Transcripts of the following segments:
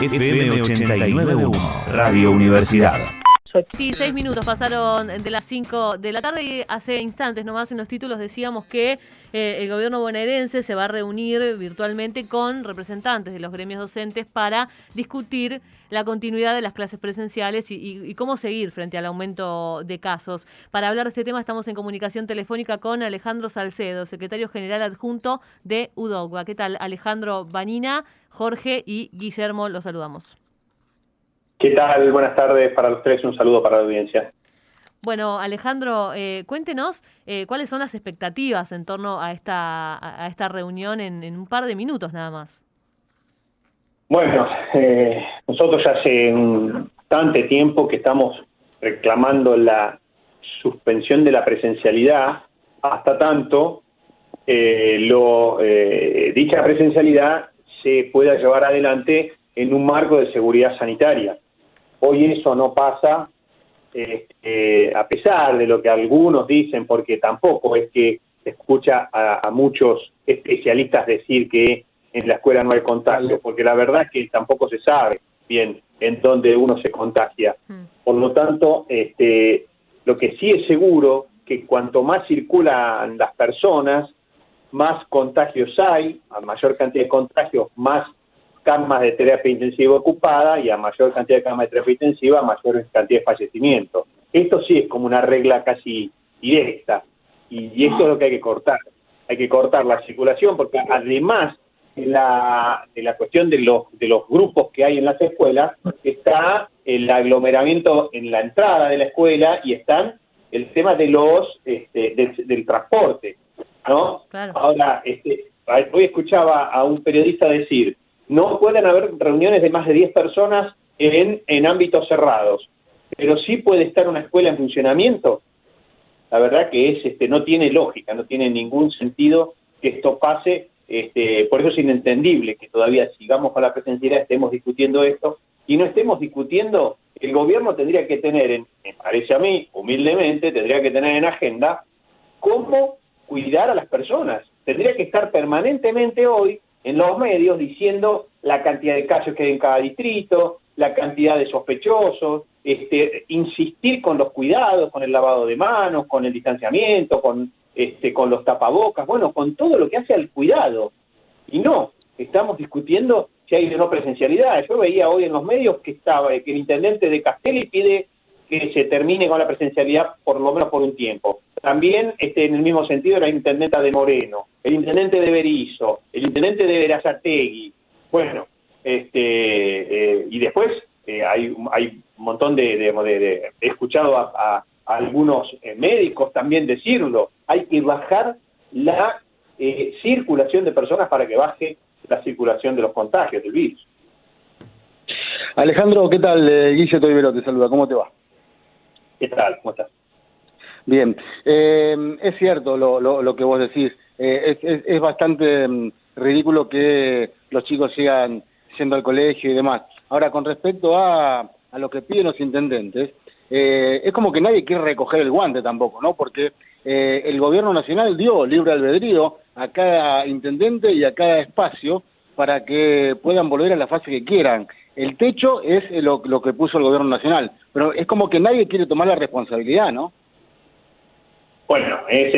FM 89.1, Radio Universidad. Sí, 6 minutos pasaron de las 5 de la tarde y hace instantes nomás en los títulos decíamos que el gobierno bonaerense se va a reunir virtualmente con representantes de los gremios docentes para discutir la continuidad de las clases presenciales y cómo seguir frente al aumento de casos. Para hablar de este tema estamos en comunicación telefónica con Alejandro Salcedo, secretario general adjunto de UDOCBA. ¿Qué tal, Alejandro? Vanina, Jorge y Guillermo, los saludamos. ¿Qué tal? Buenas tardes para los tres, un saludo para la audiencia. Bueno, Alejandro, cuéntenos cuáles son las expectativas en torno a esta reunión en un par de minutos nada más. Bueno, nosotros ya hace bastante tiempo que estamos reclamando la suspensión de la presencialidad, hasta tanto dicha presencialidad se pueda llevar adelante en un marco de seguridad sanitaria. Hoy eso no pasa, a pesar de lo que algunos dicen, porque tampoco es que se escucha a muchos especialistas decir que en la escuela no hay contagio, porque la verdad es que tampoco se sabe bien en dónde uno se contagia. Por lo tanto, lo que sí es seguro, que cuanto más circulan las personas, más contagios hay, a mayor cantidad de contagios, más camas de terapia intensiva ocupada, y a mayor cantidad de camas de terapia intensiva, mayor cantidad de fallecimientos. Esto sí es como una regla casi directa, y esto es lo que hay que cortar. Hay que cortar la circulación, porque además de la cuestión de los grupos que hay en las escuelas, está el aglomeramiento en la entrada de la escuela y están el tema de del transporte, ¿no? Claro. Ahora, hoy escuchaba a un periodista decir: no pueden haber reuniones de más de 10 personas en ámbitos cerrados, pero sí puede estar una escuela en funcionamiento. La verdad que no tiene lógica, no tiene ningún sentido que esto pase. Por eso es inentendible que todavía sigamos con la presencialidad, estemos discutiendo esto, y no estemos discutiendo. El gobierno tendría que tener, me parece a mí, humildemente, tendría que tener en agenda cómo cuidar a las personas. Tendría que estar permanentemente hoy en los medios diciendo la cantidad de casos que hay en cada distrito, la cantidad de sospechosos, insistir con los cuidados, con el lavado de manos, con el distanciamiento, con los tapabocas, bueno, con todo lo que hace al cuidado. Y no, estamos discutiendo si hay o no presencialidad. Yo veía hoy en los medios que el intendente de Castelli pide que se termine con la presencialidad por lo menos por un tiempo. También en el mismo sentido la intendenta de Moreno, el intendente de Berisso, el intendente de Berazategui. Bueno, y después hay un montón he escuchado a algunos médicos también decirlo. Hay que bajar la circulación de personas para que baje la circulación de los contagios del virus. Alejandro, ¿qué tal? Guille Toivero te saluda, ¿cómo te va? ¿Qué tal? ¿Cómo estás? Bien, es cierto lo que vos decís, es bastante ridículo que los chicos sigan yendo al colegio y demás. Ahora, con respecto a lo que piden los intendentes, es como que nadie quiere recoger el guante tampoco, ¿no? Porque el gobierno nacional dio libre albedrío a cada intendente y a cada espacio para que puedan volver a la fase que quieran. El techo es lo que puso el gobierno nacional, pero es como que nadie quiere tomar la responsabilidad, ¿no? Bueno, es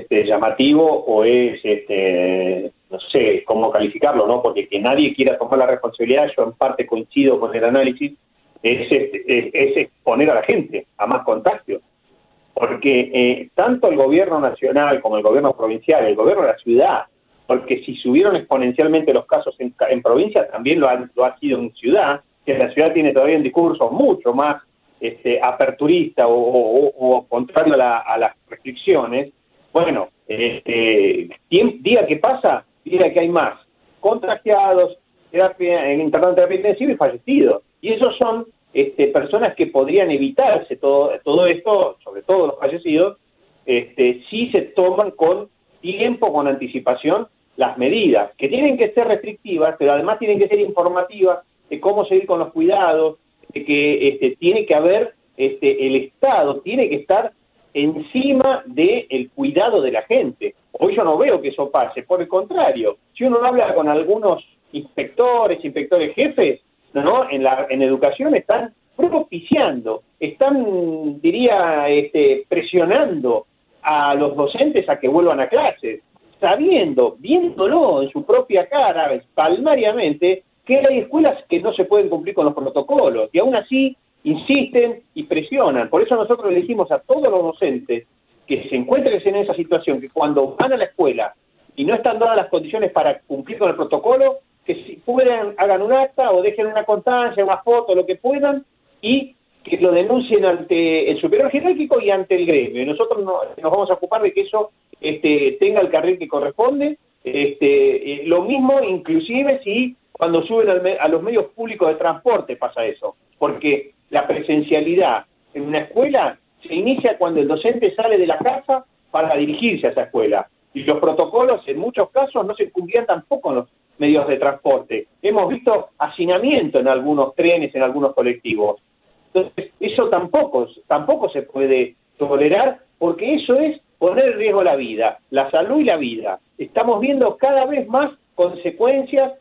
llamativo, o no sé cómo calificarlo, ¿no? Porque que nadie quiera tomar la responsabilidad, yo en parte coincido con el análisis, es exponer a la gente a más contagios. Porque tanto el gobierno nacional como el gobierno provincial, el gobierno de la ciudad, porque si subieron exponencialmente los casos en provincia, también lo ha sido en ciudad, que la ciudad tiene todavía un discurso mucho más aperturista o contrario a las restricciones. Bueno, día que pasa, día que hay más contagiados, internados en terapia intensiva y fallecidos. Y esos son personas que podrían evitarse todo esto, sobre todo los fallecidos, si se toman con tiempo, con anticipación, las medidas, que tienen que ser restrictivas, pero además tienen que ser informativas de cómo seguir con los cuidados, de que tiene que haber, el Estado tiene que estar encima del cuidado de la gente. Hoy yo no veo que eso pase, por el contrario, si uno habla con algunos inspectores jefes, ¿no? En educación están propiciando, están, diría, presionando a los docentes a que vuelvan a clases, sabiendo, viéndolo en su propia cara, palmariamente, que hay escuelas que no se pueden cumplir con los protocolos, y aún así insisten y presionan. Por eso nosotros le decimos a todos los docentes que se encuentren en esa situación, que cuando van a la escuela y no están dadas las condiciones para cumplir con el protocolo, que si puedan hagan un acta o dejen una constancia, una foto, lo que puedan, y que lo denuncien ante el superior jerárquico y ante el gremio. Y nosotros nos vamos a ocupar de que eso tenga el carril que corresponde. Lo mismo inclusive si cuando suben a los medios públicos de transporte pasa eso, porque la presencialidad en una escuela se inicia cuando el docente sale de la casa para dirigirse a esa escuela. Y los protocolos en muchos casos no se cumplían tampoco en los medios de transporte. Hemos visto hacinamiento en algunos trenes, en algunos colectivos. Entonces, eso tampoco se puede tolerar, porque eso es poner en riesgo la vida, la salud y la vida. Estamos viendo cada vez más consecuencias.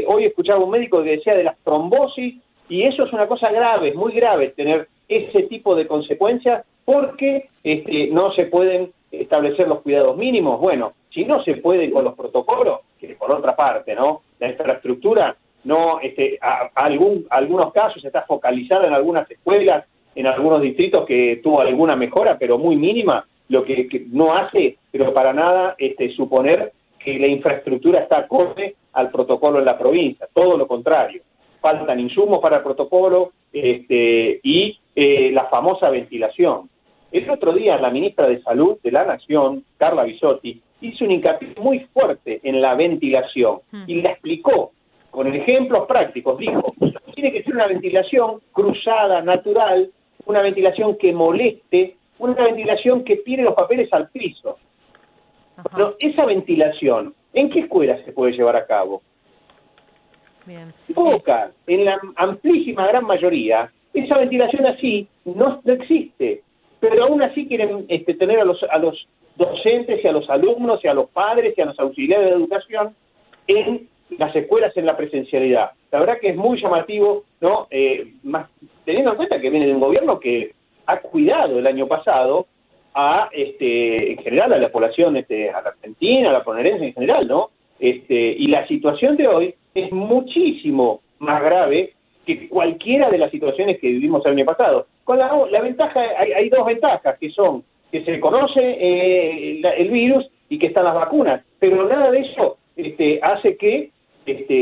Hoy escuchaba un médico que decía de las trombosis, y eso es una cosa grave, es muy grave tener ese tipo de consecuencias, porque no se pueden establecer los cuidados mínimos. Bueno, si no se puede con los protocolos, que por otra parte, ¿no? La infraestructura no, algunos casos está focalizada en algunas escuelas, en algunos distritos que tuvo alguna mejora, pero muy mínima, lo que no hace, pero para nada, suponer que la infraestructura está acorde al protocolo en la provincia, todo lo contrario. Faltan insumos para el protocolo y la famosa ventilación. El otro día la ministra de Salud de la Nación, Carla Bisotti, hizo un hincapié muy fuerte en la ventilación y la explicó con ejemplos prácticos. Dijo, tiene que ser una ventilación cruzada, natural, una ventilación que moleste, una ventilación que tire los papeles al piso. Pero esa ventilación, ¿en qué escuela se puede llevar a cabo? Bien. Pocas, en la amplísima gran mayoría, esa ventilación así no existe. Pero aún así quieren tener a los docentes y a los alumnos y a los padres y a los auxiliares de educación en las escuelas en la presencialidad. La verdad que es muy llamativo, ¿no? Más teniendo en cuenta que viene de un gobierno que ha cuidado el año pasado en general a la población a la argentina, a la bonaerense en general, ¿no? Y la situación de hoy es muchísimo más grave que cualquiera de las situaciones que vivimos el año pasado. Con la ventaja, hay dos ventajas, que son que se conoce el virus y que están las vacunas, pero nada de eso hace que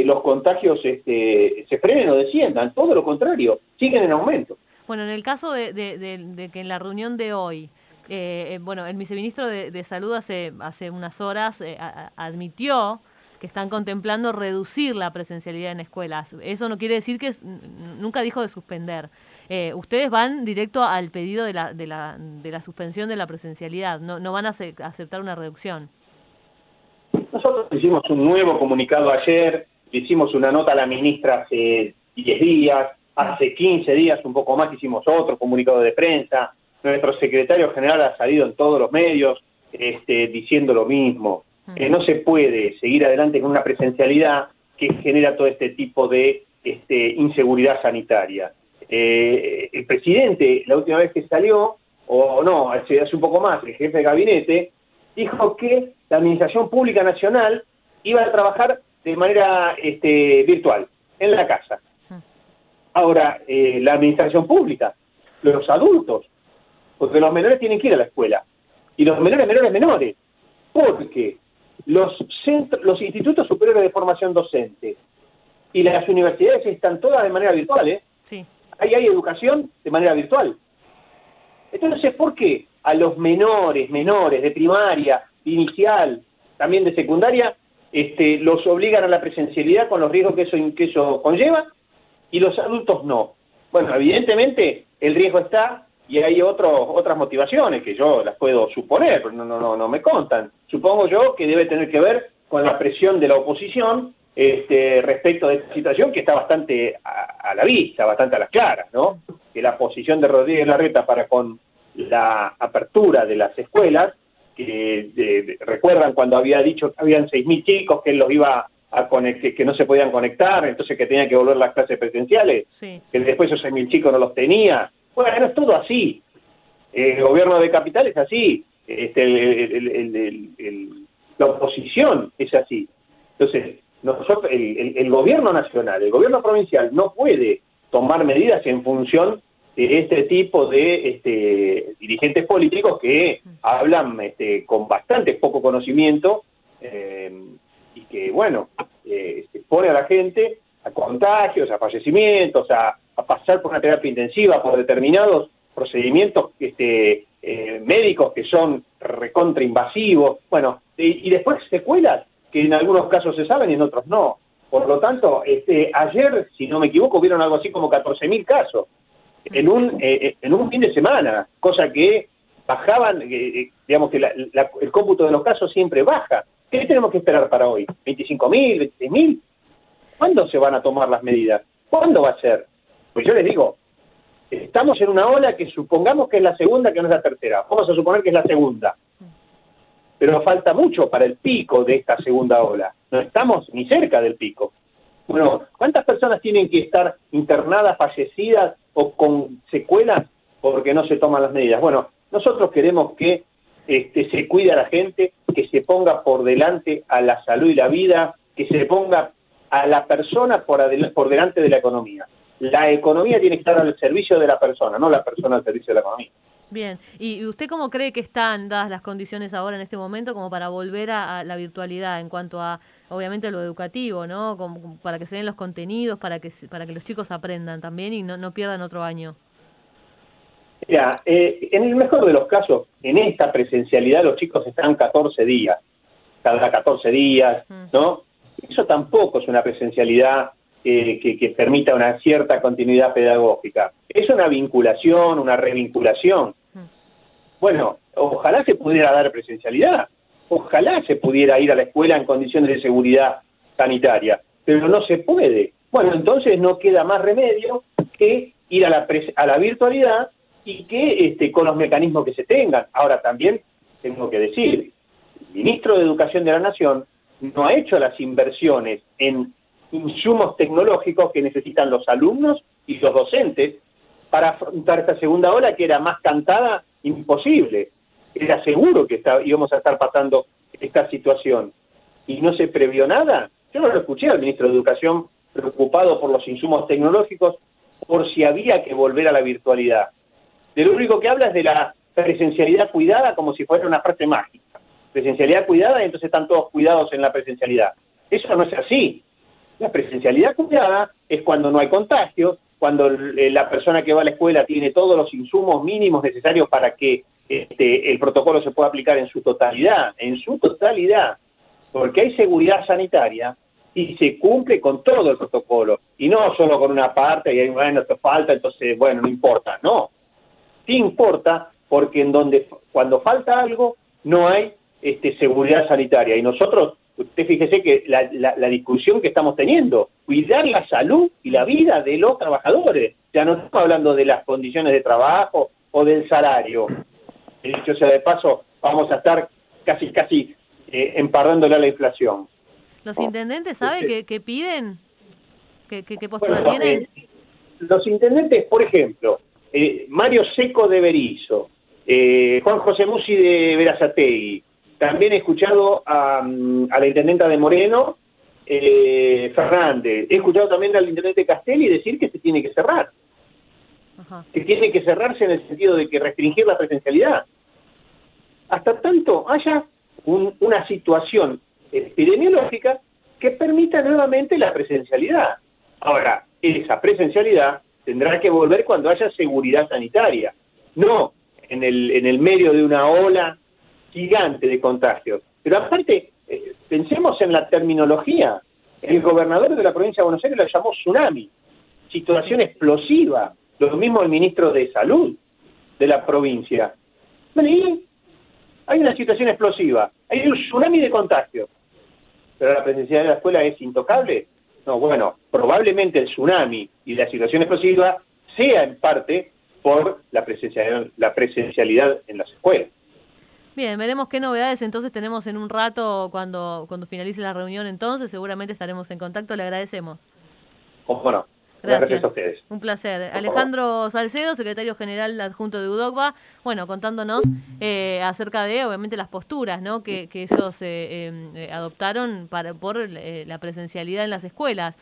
los contagios se frenen o desciendan, todo lo contrario, siguen en aumento. Bueno, en el caso de que en la reunión de hoy, el viceministro de Salud hace unas horas admitió que están contemplando reducir la presencialidad en escuelas. Eso no quiere decir que nunca dijo de suspender. Ustedes van directo al pedido de la suspensión de la presencialidad, no van a aceptar una reducción. Nosotros hicimos un nuevo comunicado ayer, hicimos una nota a la ministra hace 10 días, hace 15 días, un poco más, hicimos otro comunicado de prensa. Nuestro secretario general ha salido en todos los medios diciendo lo mismo. No se puede seguir adelante con una presencialidad que genera todo este tipo de inseguridad sanitaria. El presidente, la última vez que salió, o no, hace un poco más, el jefe de gabinete, dijo que la Administración Pública Nacional iba a trabajar de manera virtual, en la casa. Ahora, la Administración Pública, los adultos, porque los menores tienen que ir a la escuela, y los menores, porque los institutos superiores de formación docente y las universidades están todas de manera virtual, ¿eh? Sí. Ahí hay educación de manera virtual. Entonces, ¿por qué a los menores de primaria, de inicial, también de secundaria, los obligan a la presencialidad con los riesgos que eso conlleva, y los adultos no? Bueno, evidentemente el riesgo está, y hay otras motivaciones que yo las puedo suponer, pero no me contan. Supongo yo que debe tener que ver con la presión de la oposición respecto de esta situación, que está bastante a la vista, bastante a las claras, ¿no? Que la posición de Rodríguez Larreta para con la apertura de las escuelas, que recuerdan cuando había dicho que habían 6.000 chicos que él los iba que no se podían conectar, entonces que tenían que volver las clases presenciales, Sí. que después esos 6.000 chicos no los tenía. Bueno, es todo así. El gobierno de Capital es así. La oposición es así. Entonces, nosotros, el gobierno nacional, el gobierno provincial no puede tomar medidas en función de este tipo de dirigentes políticos que hablan con bastante poco conocimiento y que, bueno, se pone a la gente a contagios, a fallecimientos, a pasar por una terapia intensiva, por determinados procedimientos médicos que son recontrainvasivos, bueno, y después secuelas que en algunos casos se saben y en otros no. Por lo tanto, ayer, si no me equivoco, hubieron algo así como 14.000 casos en un fin de semana, cosa que bajaban, digamos que el cómputo de los casos siempre baja. ¿Qué tenemos que esperar para hoy? ¿25.000, 26.000? ¿Cuándo se van a tomar las medidas? ¿Cuándo va a ser? Pues yo les digo, estamos en una ola que supongamos que es la segunda, que no es la tercera. Vamos a suponer que es la segunda. Pero falta mucho para el pico de esta segunda ola. No estamos ni cerca del pico. Bueno, ¿cuántas personas tienen que estar internadas, fallecidas o con secuelas porque no se toman las medidas? Bueno, nosotros queremos que se cuide a la gente, que se ponga por delante a la salud y la vida, que se ponga a la persona por delante de la economía. La economía tiene que estar al servicio de la persona, no la persona al servicio de la economía. Bien, ¿y usted cómo cree que están dadas las condiciones ahora en este momento como para volver a la virtualidad en cuanto a, obviamente, lo educativo, ¿no? Como para que se den los contenidos, para que los chicos aprendan también y no pierdan otro año? Mira, en el mejor de los casos, en esta presencialidad los chicos están 14 días, cada 14 días, ¿no? Eso tampoco es una presencialidad que permita una cierta continuidad pedagógica. Es una vinculación, una revinculación. Bueno, ojalá se pudiera dar presencialidad, ojalá se pudiera ir a la escuela en condiciones de seguridad sanitaria, pero no se puede. Bueno, entonces no queda más remedio que ir a la virtualidad y que con los mecanismos que se tengan. Ahora también tengo que decir, el ministro de Educación de la Nación no ha hecho las inversiones en insumos tecnológicos que necesitan los alumnos y los docentes para afrontar esta segunda ola que era más cantada imposible. Era seguro que íbamos a estar pasando esta situación. Y no se previó nada. Yo no lo escuché al ministro de Educación preocupado por los insumos tecnológicos, por si había que volver a la virtualidad. De lo único que habla es de la presencialidad cuidada como si fuera una frase mágica. Presencialidad cuidada y entonces están todos cuidados en la presencialidad. Eso no es así. La presencialidad cuidada es cuando no hay contagios, cuando la persona que va a la escuela tiene todos los insumos mínimos necesarios para que el protocolo se pueda aplicar en su totalidad, porque hay seguridad sanitaria y se cumple con todo el protocolo, y no solo con una parte, y bueno, esto falta, entonces, bueno, no importa, no. Sí importa, porque cuando falta algo, no hay seguridad sanitaria, y nosotros, usted fíjese que la discusión que estamos teniendo, cuidar la salud y la vida de los trabajadores, ya no estamos hablando de las condiciones de trabajo o del salario. Dicho sea de paso, vamos a estar casi emparrándole a la inflación. ¿Los intendentes sabe qué piden? ¿Qué postura tienen? Los intendentes, por ejemplo, Mario Seco de Berizo, Juan José Musi de Berazategui, también he escuchado a la intendenta de Moreno, Fernández. He escuchado también al intendente Castelli decir que se tiene que cerrar. Ajá. Que tiene que cerrarse en el sentido de que restringir la presencialidad. Hasta tanto haya una situación epidemiológica que permita nuevamente la presencialidad. Ahora, esa presencialidad tendrá que volver cuando haya seguridad sanitaria, no en el medio de una ola gigante de contagios. Pero aparte, pensemos en la terminología. El gobernador de la provincia de Buenos Aires lo llamó tsunami, situación explosiva. Lo mismo el ministro de Salud de la provincia. Bueno, hay una situación explosiva, hay un tsunami de contagios. ¿Pero la presencialidad de la escuela es intocable? No, bueno, probablemente el tsunami y la situación explosiva sea en parte por la presencialidad en las escuelas. Bien, veremos qué novedades entonces tenemos en un rato cuando finalice la reunión, entonces seguramente estaremos en contacto, le agradecemos. Bueno, Gracias a ustedes. Un placer. Alejandro Salcedo, secretario general adjunto de UDOCBA, bueno, contándonos acerca de, obviamente, las posturas, ¿no?, que ellos adoptaron por la presencialidad en las escuelas,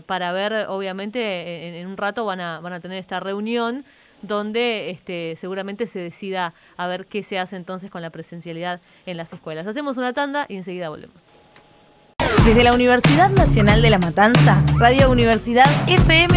para ver, obviamente, en un rato van a tener esta reunión donde seguramente se decida a ver qué se hace entonces con la presencialidad en las escuelas. Hacemos una tanda y enseguida volvemos. Desde la Universidad Nacional de La Matanza, Radio Universidad FM